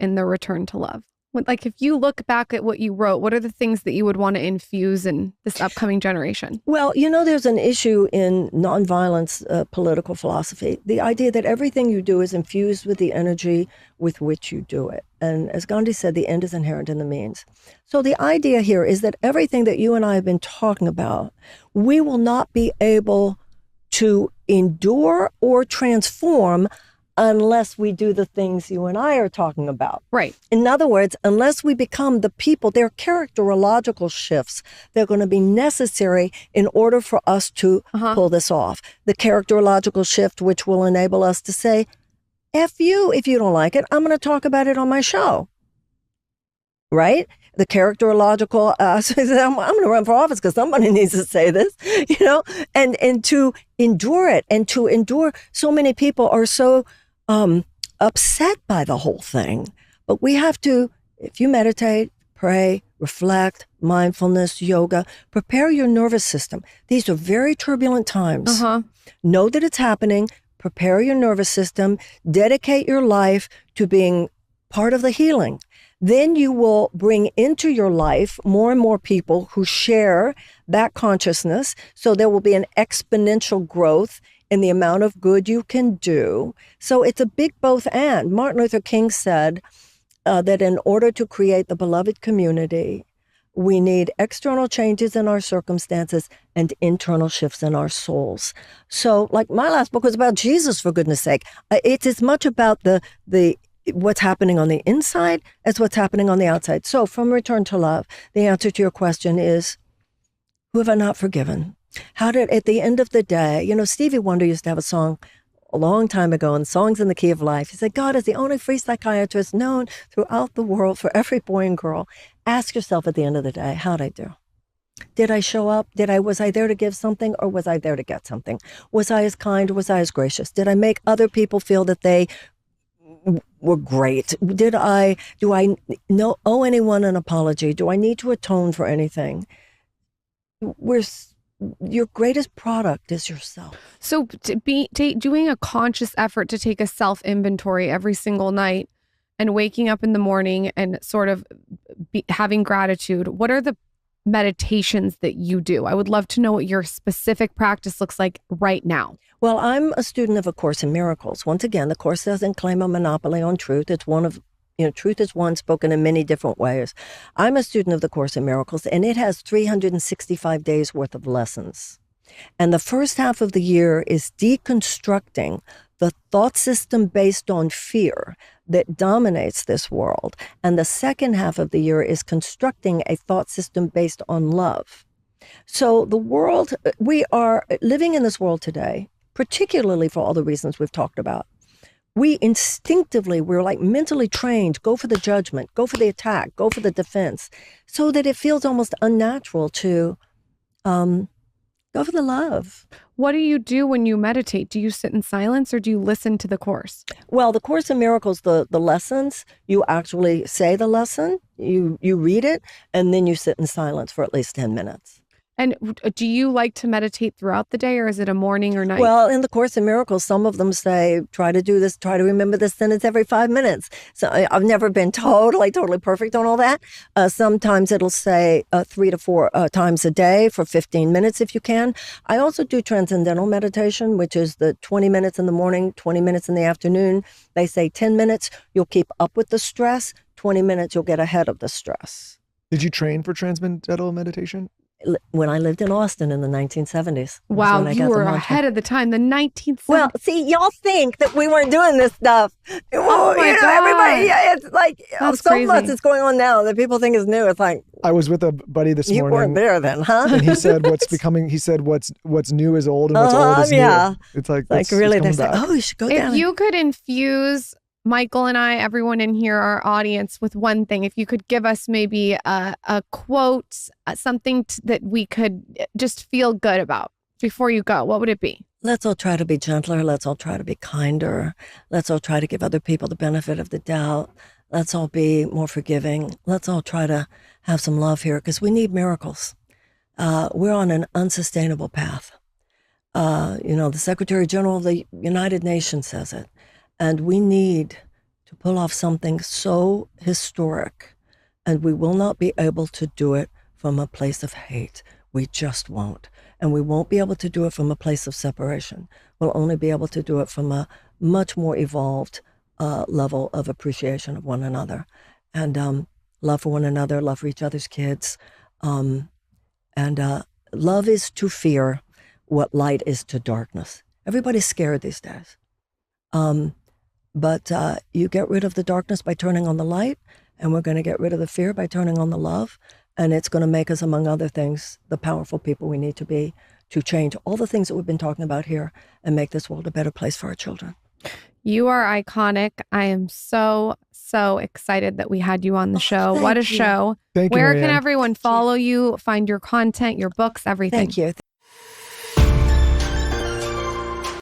in the Return to Love? Like, if you look back at what you wrote, what are the things that you would want to infuse in this upcoming generation? Well, there's an issue in nonviolence political philosophy, the idea that everything you do is infused with the energy with which you do it. And as Gandhi said, the end is inherent in the means. So the idea here is that everything that you and I have been talking about, we will not be able to endure or transform unless we do the things you and I are talking about. Right. In other words, unless we become the people, there are characterological shifts that are going to be necessary in order for us to pull this off. The characterological shift, which will enable us to say, F you, if you don't like it, I'm going to talk about it on my show. Right? The characterological, I'm going to run for office because somebody needs to say this, and to endure it, and to endure. So many people are so upset by the whole thing. But we have to, if you meditate, pray, reflect, mindfulness, yoga, prepare your nervous system. These are very turbulent times. Know that it's happening. Prepare your nervous system. Dedicate your life to being part of the healing. Then you will bring into your life more and more people who share that consciousness. So there will be an exponential growth in the amount of good you can do. So it's a big both and. Martin Luther King said that in order to create the beloved community, we need external changes in our circumstances and internal shifts in our souls. So like my last book was about Jesus, for goodness sake. It's as much about the what's happening on the inside as what's happening on the outside. So from Return to Love, the answer to your question is, who have I not forgiven? How did, at the end of the day, Stevie Wonder used to have a song a long time ago, and Songs in the Key of Life. He said, God is the only free psychiatrist known throughout the world for every boy and girl. Ask yourself at the end of the day, how'd I do? Did I show up? Was I there to give something, or was I there to get something? Was I as kind? Was I as gracious? Did I make other people feel that they were great? Do I owe anyone an apology? Do I need to atone for anything? Your greatest product is yourself. So to be doing a conscious effort to take a self-inventory every single night and waking up in the morning and sort of having gratitude, what are the meditations that you do? I would love to know what your specific practice looks like right now. Well, I'm a student of A Course in Miracles. Once again, the Course doesn't claim a monopoly on truth. It's one of truth is one spoken in many different ways. I'm a student of the Course in Miracles, and it has 365 days worth of lessons. And the first half of the year is deconstructing the thought system based on fear that dominates this world. And the second half of the year is constructing a thought system based on love. So the world, we are living in this world today, particularly for all the reasons we've talked about. We instinctively, we're like mentally trained, go for the judgment, go for the attack, go for the defense, so that it feels almost unnatural to go for the love. What do you do when you meditate? Do you sit in silence or do you listen to the Course? Well, the Course in Miracles, the lessons, you actually say the lesson, you read it, and then you sit in silence for at least 10 minutes. And do you like to meditate throughout the day, or is it a morning or night? Well, in the Course in Miracles, some of them say, try to do this, try to remember this sentence every 5 minutes. So I've never been totally perfect on all that. Sometimes it'll say 3 to 4 times a day for 15 minutes if you can. I also do transcendental meditation, which is the 20 minutes in the morning, 20 minutes in the afternoon. They say 10 minutes, you'll keep up with the stress. 20 minutes, you'll get ahead of the stress. Did you train for transcendental meditation? When I lived in Austin in the 1970s. Wow, you were ahead of the time, the 1970s. Well, see, y'all think that we weren't doing this stuff. Oh my God. Everybody, it's like That's so crazy. much is going on now that people think is new. It's like, I was with a buddy this morning. You weren't there then, huh? And he said, what's new is old and what's old is yeah. new. It's like really, it's they say, oh, you should go down. If you could infuse Michael and I, everyone in here, our audience, with one thing, if you could give us maybe a quote, something that we could just feel good about before you go, what would it be? Let's all try to be gentler. Let's all try to be kinder. Let's all try to give other people the benefit of the doubt. Let's all be more forgiving. Let's all try to have some love here, because we need miracles. We're on an unsustainable path. The Secretary General of the United Nations says it. And we need to pull off something so historic, and we will not be able to do it from a place of hate. We just won't. And we won't be able to do it from a place of separation. We'll only be able to do it from a much more evolved level of appreciation of one another, and love for one another, love for each other's kids. And love is to fear what light is to darkness. Everybody's scared these days. But you get rid of the darkness by turning on the light, and we're going to get rid of the fear by turning on the love. And it's going to make us, among other things, the powerful people we need to be to change all the things that we've been talking about here and make this world a better place for our children. You are iconic. I am so excited that we had you on the show. What a show. Thank you, Where Marianne. can everyone follow you, find your content, your books, everything? Thank you.